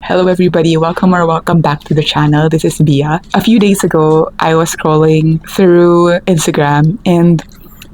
Hello, everybody. Welcome back to the channel. This is Bia. A few days ago, I was scrolling through Instagram and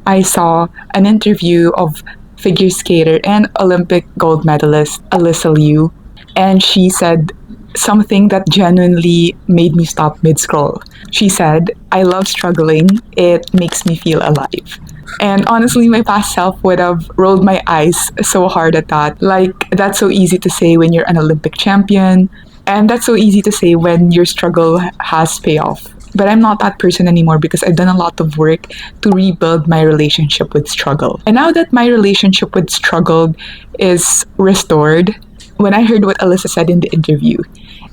I saw an interview of figure skater and Olympic gold medalist Alysa Liu. And she said something that genuinely made me stop mid scroll. She said, "I love struggling. It makes me feel alive." And honestly, my past self would have rolled my eyes so hard at that. Like, that's so easy to say when you're an Olympic champion, and that's so easy to say when your struggle has payoff. But I'm not that person anymore because I've done a lot of work to rebuild my relationship with struggle. And now that my relationship with struggle is restored, when I heard what Alyssa said in the interview,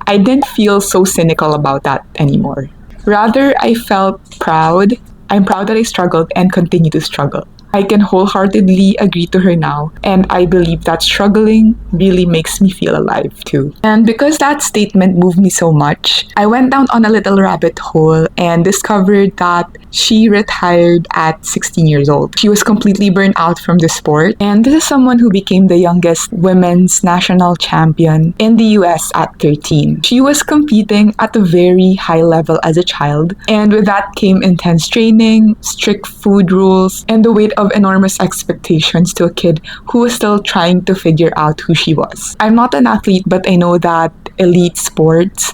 I didn't feel so cynical about that anymore. Rather, I felt proud. I'm proud that I struggled and continue to struggle. I can wholeheartedly agree to her now, and I believe that struggling really makes me feel alive too. And because that statement moved me so much, I went down on a little rabbit hole and discovered that she retired at 16 years old. She was completely burnt out from the sport, and this is someone who became the youngest women's national champion in the US at 13. She was competing at a very high level as a child, and with that came intense training, strict food rules, and the weight of enormous expectations to a kid who was still trying to figure out who she was. I'm not an athlete, but I know that elite sports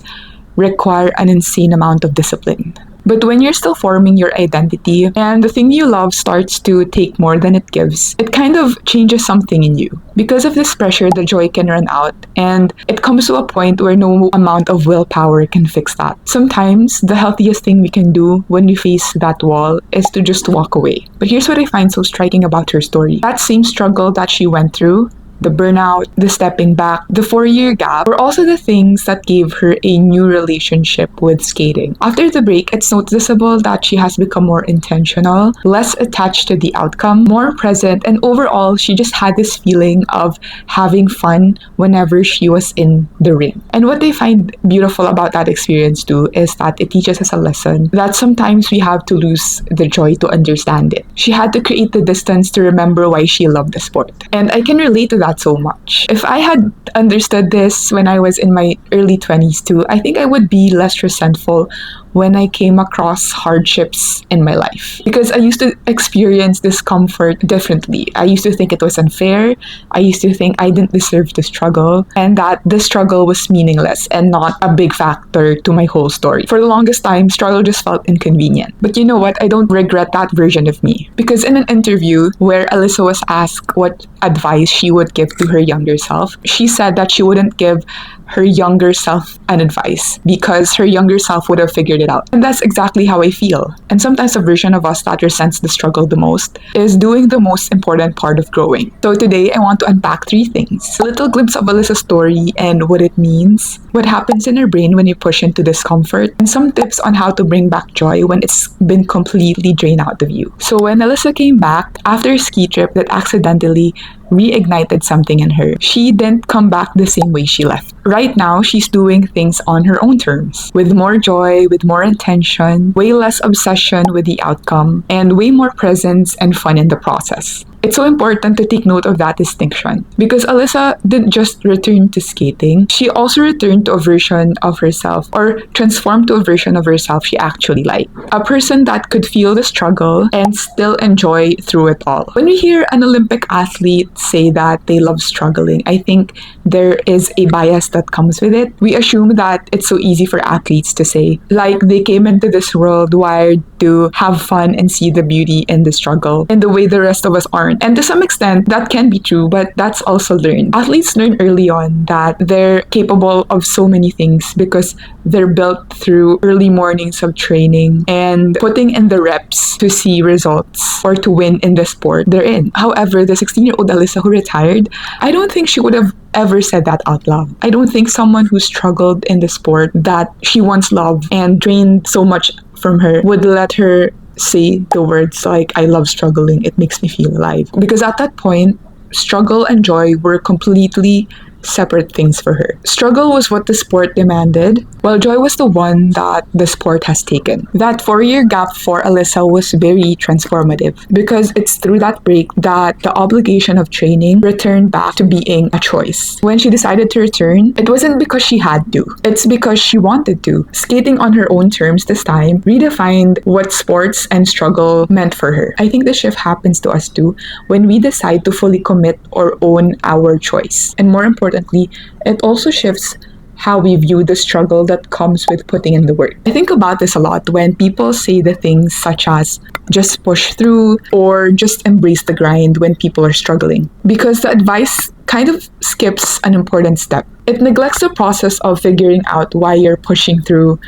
require an insane amount of discipline. But when you're still forming your identity and the thing you love starts to take more than it gives, it kind of changes something in you. Because of this pressure, the joy can run out, and it comes to a point where no amount of willpower can fix that. Sometimes, the healthiest thing we can do when we face that wall is to just walk away. But here's what I find so striking about her story. That same struggle that she went through, the burnout, the stepping back, the 4-year gap were also the things that gave her a new relationship with skating. After the break, it's noticeable that she has become more intentional, less attached to the outcome, more present, and overall, she just had this feeling of having fun whenever she was in the ring. And what I find beautiful about that experience too is that it teaches us a lesson that sometimes we have to lose the joy to understand it. She had to create the distance to remember why she loved the sport. And I can relate to that so much. If I had understood this when I was in my early 20s too, I think I would be less resentful when I came across hardships in my life. Because I used to experience discomfort differently. I used to think it was unfair. I used to think I didn't deserve to struggle and that the struggle was meaningless and not a big factor to my whole story. For the longest time, struggle just felt inconvenient. But you know what? I don't regret that version of me. Because in an interview where Alyssa was asked what advice she would give to her younger self, she said that she wouldn't give her younger self an advice because her younger self would have figured it out. And that's exactly how I feel. And sometimes the version of us that resents the struggle the most is doing the most important part of growing. So today I want to unpack 3 things. A little glimpse of Alyssa's story and what it means, what happens in her brain when you push into discomfort, and some tips on how to bring back joy when it's been completely drained out of you. So when Alyssa came back after a ski trip that accidentally reignited something in her, she didn't come back the same way she left. Right now, she's doing things on her own terms, with more joy, with more intention, way less obsession with the outcome, and way more presence and fun in the process. It's so important to take note of that distinction because Alyssa didn't just return to skating, she also returned to a version of herself or transformed to a version of herself she actually liked. A person that could feel the struggle and still enjoy through it all. When we hear an Olympic athlete say that they love struggling, I think there is a bias that comes with it. We assume that it's so easy for athletes to say, like they came into this world wired to have fun and see the beauty in the struggle in the way the rest of us aren't. And to some extent, that can be true, but that's also learned. Athletes learn early on that they're capable of so many things because they're built through early mornings of training and putting in the reps to see results or to win in the sport they're in. However, the 16-year-old Alyssa who retired, I don't think she would have ever said that out loud. I don't think someone who struggled in the sport that she once loved and drained so much from her would let her say the words like, "I love struggling, it makes me feel alive." Because at that point, struggle and joy were completely separate things for her. Struggle was what the sport demanded, while joy was the one that the sport has taken. That 4-year gap for Alysa was very transformative because it's through that break that the obligation of training returned back to being a choice. When she decided to return, it wasn't because she had to, it's because she wanted to. Skating on her own terms this time redefined what sports and struggle meant for her. I think the shift happens to us too when we decide to fully commit or own our choice. And more importantly, it also shifts how we view the struggle that comes with putting in the work. I think about this a lot when people say the things such as just push through or just embrace the grind when people are struggling, because the advice kind of skips an important step. It neglects the process of figuring out why you're pushing through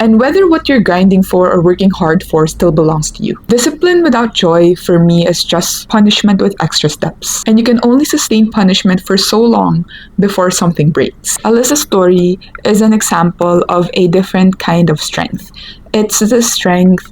and whether what you're grinding for or working hard for still belongs to you. Discipline without joy, for me, is just punishment with extra steps. And you can only sustain punishment for so long before something breaks. Alyssa's story is an example of a different kind of strength. It's the strength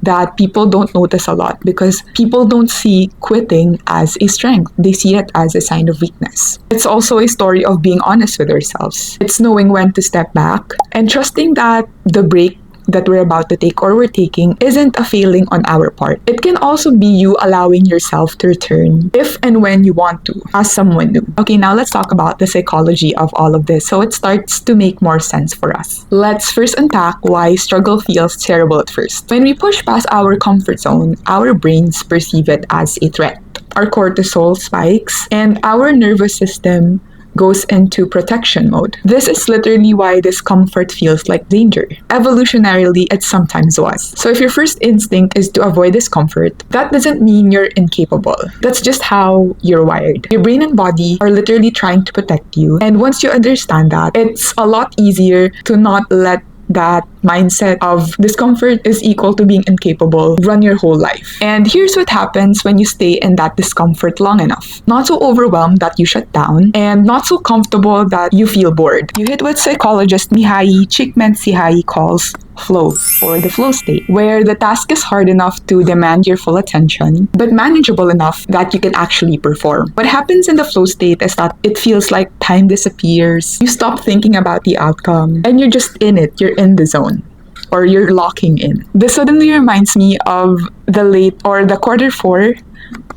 that people don't notice a lot because people don't see quitting as a strength. They see it as a sign of weakness. It's also a story of being honest with ourselves. It's knowing when to step back and trusting that the break that we're about to take or we're taking isn't a failing on our part. It can also be you allowing yourself to return if and when you want to, as someone new. Okay, now let's talk about the psychology of all of this so it starts to make more sense for us. Let's first unpack why struggle feels terrible at first. When we push past our comfort zone, our brains perceive it as a threat. Our cortisol spikes and our nervous system goes into protection mode. This is literally why discomfort feels like danger. Evolutionarily, it sometimes was. So if your first instinct is to avoid discomfort, that doesn't mean you're incapable. That's just how you're wired. Your brain and body are literally trying to protect you. And once you understand that, it's a lot easier to not let that mindset of discomfort is equal to being incapable run your whole life. And here's what happens when you stay in that discomfort long enough. Not so overwhelmed that you shut down, and not so comfortable that you feel bored. You hit what psychologist Mihaly Csikszentmihalyi calls flow, or the flow state, where the task is hard enough to demand your full attention, but manageable enough that you can actually perform. What happens in the flow state is that it feels like time disappears. You stop thinking about the outcome, and you're just in it. You're in the zone, or you're locking in. This suddenly reminds me of the quarter 4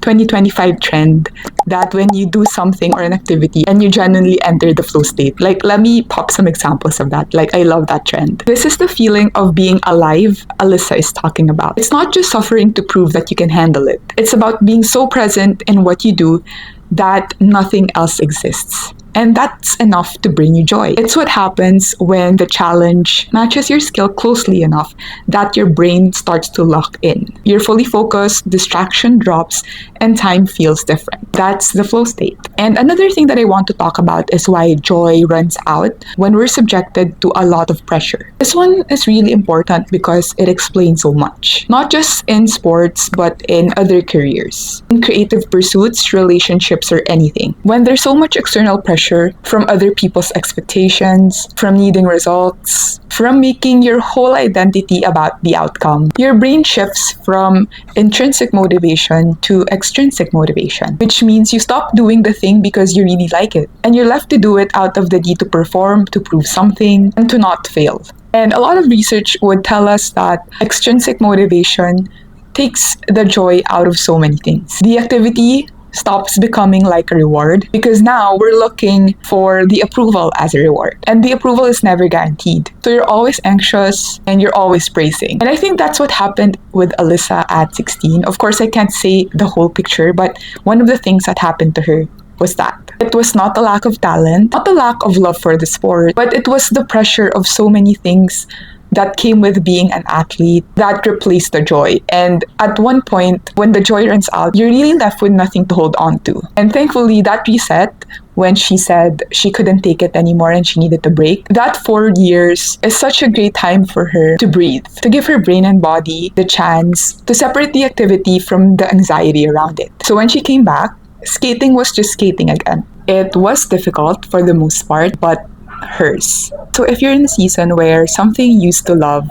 2025 trend that when you do something or an activity and you genuinely enter the flow state. Like, let me pop some examples of that. Like, I love that trend. This is the feeling of being alive Alysa is talking about. It's not just suffering to prove that you can handle it. It's about being so present in what you do that nothing else exists. And that's enough to bring you joy. It's what happens when the challenge matches your skill closely enough that your brain starts to lock in. You're fully focused, distraction drops, and time feels different. That's the flow state. And another thing that I want to talk about is why joy runs out when we're subjected to a lot of pressure. This one is really important because it explains so much. Not just in sports, but in other careers, in creative pursuits, relationships, or anything. When there's so much external pressure from other people's expectations, from needing results, from making your whole identity about the outcome, your brain shifts from intrinsic motivation to extrinsic motivation, which means you stop doing the thing because you really like it, and you're left to do it out of the need to perform, to prove something, and to not fail. And a lot of research would tell us that extrinsic motivation takes the joy out of so many things. The activity stops becoming like a reward because now we're looking for the approval as a reward, and the approval is never guaranteed. So you're always anxious and you're always praising. And I think that's what happened with Alysa at 16. Of course, I can't say the whole picture, but one of the things that happened to her was that it was not a lack of talent, not a lack of love for the sport, but it was the pressure of so many things that came with being an athlete that replaced the joy. And at one point, when the joy runs out, you're really left with nothing to hold on to. And thankfully, that reset, when she said she couldn't take it anymore and she needed to break, that 4 years is such a great time for her to breathe, to give her brain and body the chance to separate the activity from the anxiety around it. So when she came back, skating was just skating again. It was difficult for the most part, but hers. So if you're in a season where something you used to love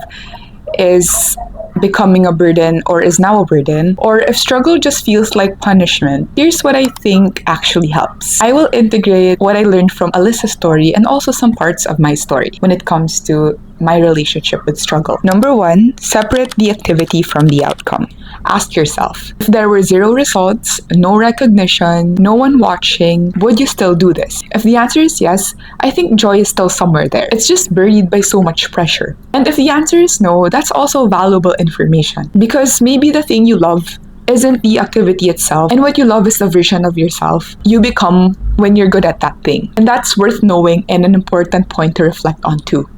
is becoming a burden or is now a burden, or if struggle just feels like punishment, here's what I think actually helps. I will integrate what I learned from Alysa's story and also some parts of my story when it comes to my relationship with struggle. Number one, separate the activity from the outcome. Ask yourself, if there were zero results, no recognition, no one watching, would you still do this? If the answer is yes, I think joy is still somewhere there. It's just buried by so much pressure. And if the answer is no, that's also valuable information, because maybe the thing you love isn't the activity itself, and what you love is the version of yourself you become when you're good at that thing. And that's worth knowing and an important point to reflect on too.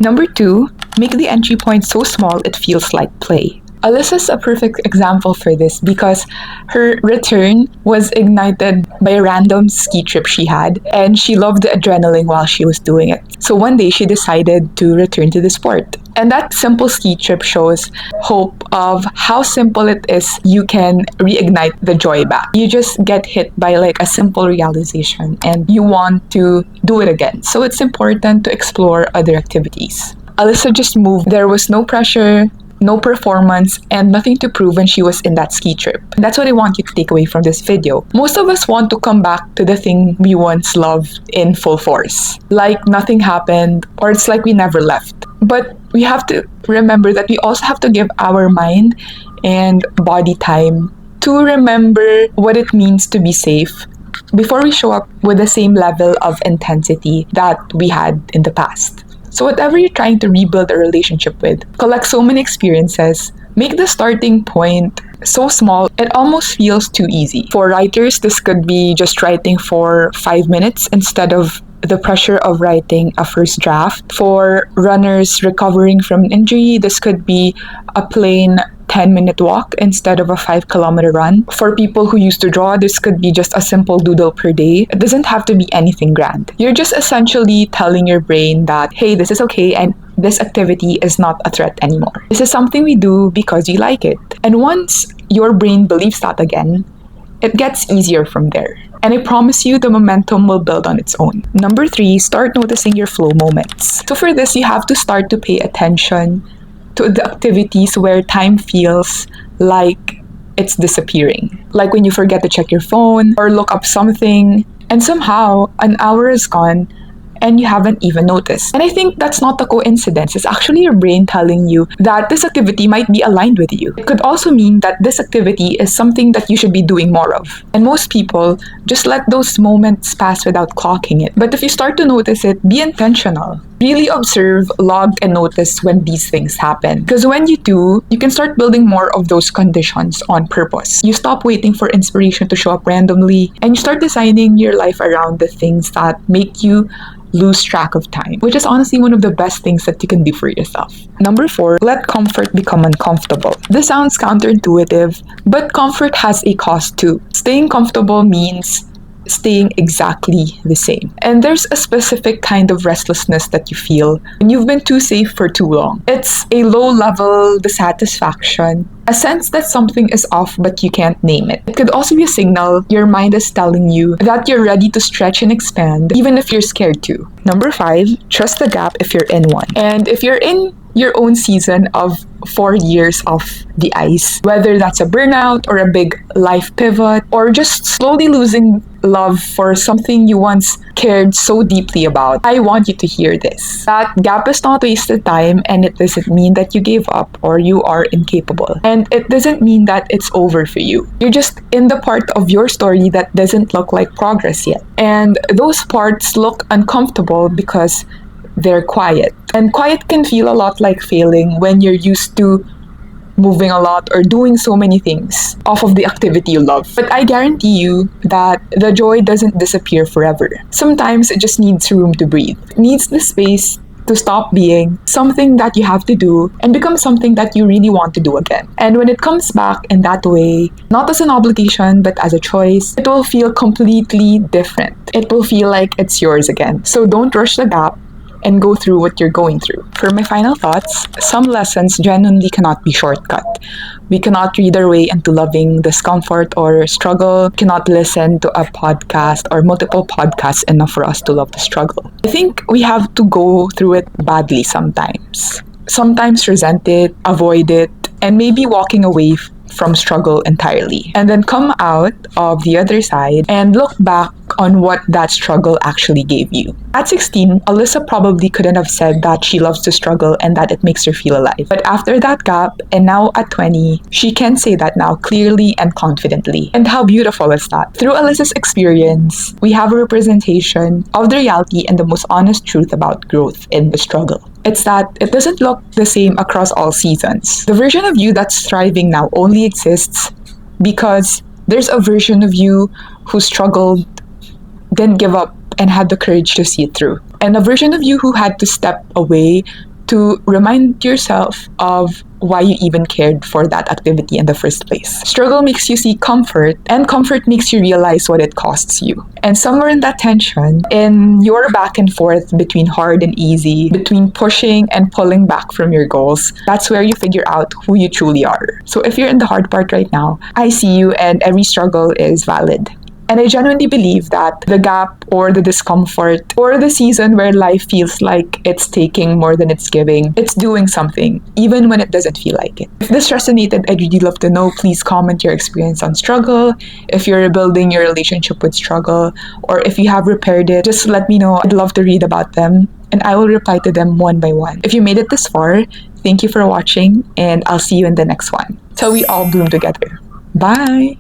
Number two, make the entry point so small it feels like play. Alyssa's a perfect example for this because her return was ignited by a random ski trip she had, and she loved the adrenaline while she was doing it. So one day she decided to return to the sport. And that simple ski trip shows hope of how simple it is you can reignite the joy back. You just get hit by like a simple realization and you want to do it again. So it's important to explore other activities. Alyssa just moved. There was no pressure, no performance, and nothing to prove when she was in that ski trip. And that's what I want you to take away from this video. Most of us want to come back to the thing we once loved in full force. Like nothing happened, or it's like we never left. But we have to remember that we also have to give our mind and body time to remember what it means to be safe before we show up with the same level of intensity that we had in the past. So whatever you're trying to rebuild a relationship with, collect so many experiences, make the starting point so small, it almost feels too easy. For writers, this could be just writing for 5 minutes instead of the pressure of writing a first draft. For runners recovering from an injury, this could be a plain 10-minute walk instead of a 5-kilometer run. For people who used to draw, this could be just a simple doodle per day. It doesn't have to be anything grand. You're just essentially telling your brain that, hey, this is okay and this activity is not a threat anymore. This is something we do because you like it. And once your brain believes that again, it gets easier from there. And I promise you, the momentum will build on its own. Number three, start noticing your flow moments. So for this, you have to start to pay attention to the activities where time feels like it's disappearing. Like when you forget to check your phone or look up something, and somehow an hour is gone and you haven't even noticed. And I think that's not a coincidence. It's actually your brain telling you that this activity might be aligned with you. It could also mean that this activity is something that you should be doing more of. And most people just let those moments pass without clocking it. But if you start to notice it, be intentional. Really observe, log, and notice when these things happen. Because when you do, you can start building more of those conditions on purpose. You stop waiting for inspiration to show up randomly, and you start designing your life around the things that make you lose track of time, which is honestly one of the best things that you can do for yourself. Number four, let comfort become uncomfortable. This sounds counterintuitive, but comfort has a cost too. Staying comfortable means staying exactly the same. And there's a specific kind of restlessness that you feel when you've been too safe for too long. It's a low-level dissatisfaction, a sense that something is off but you can't name it. It could also be a signal your mind is telling you that you're ready to stretch and expand, even if you're scared to. Number five, trust the gap if you're in one. And if you're in your own season of 4 years off the ice, whether that's a burnout or a big life pivot, or just slowly losing love for something you once cared so deeply about, I want you to hear this. That gap is not wasted time, and it doesn't mean that you gave up or you are incapable. And it doesn't mean that it's over for you. You're just in the part of your story that doesn't look like progress yet. And those parts look uncomfortable because they're quiet. And quiet can feel a lot like failing when you're used to moving a lot or doing so many things off of the activity you love. But I guarantee you that the joy doesn't disappear forever. Sometimes it just needs room to breathe. It needs the space to stop being something that you have to do and become something that you really want to do again. And when it comes back in that way, not as an obligation, but as a choice, it will feel completely different. It will feel like it's yours again. So don't rush the gap and go through what you're going through. For my final thoughts, some lessons genuinely cannot be shortcut. We cannot read our way into loving discomfort or struggle. We cannot listen to a podcast or multiple podcasts enough for us to love the struggle. I think we have to go through it badly sometimes. Sometimes resent it, avoid it, and maybe walking away from struggle entirely. And then come out of the other side and look back on what that struggle actually gave you. At 16, Alyssa probably couldn't have said that she loves to struggle and that it makes her feel alive. But after that gap, and now at 20, she can say that now clearly and confidently. And how beautiful is that? Through Alyssa's experience, we have a representation of the reality and the most honest truth about growth in the struggle. It's that it doesn't look the same across all seasons. The version of you that's thriving now only exists because there's a version of you who struggled, didn't give up, and had the courage to see it through. And a version of you who had to step away to remind yourself of why you even cared for that activity in the first place. Struggle makes you see comfort, and comfort makes you realize what it costs you. And somewhere in that tension, in your back and forth between hard and easy, between pushing and pulling back from your goals, that's where you figure out who you truly are. So if you're in the hard part right now, I see you, and every struggle is valid. And I genuinely believe that the gap or the discomfort or the season where life feels like it's taking more than it's giving, it's doing something, even when it doesn't feel like it. If this resonated, I'd really love to know. Please comment your experience on struggle. If you're rebuilding your relationship with struggle, or if you have repaired it, just let me know. I'd love to read about them, and I will reply to them one by one. If you made it this far, thank you for watching, and I'll see you in the next one. Till we all bloom together. Bye!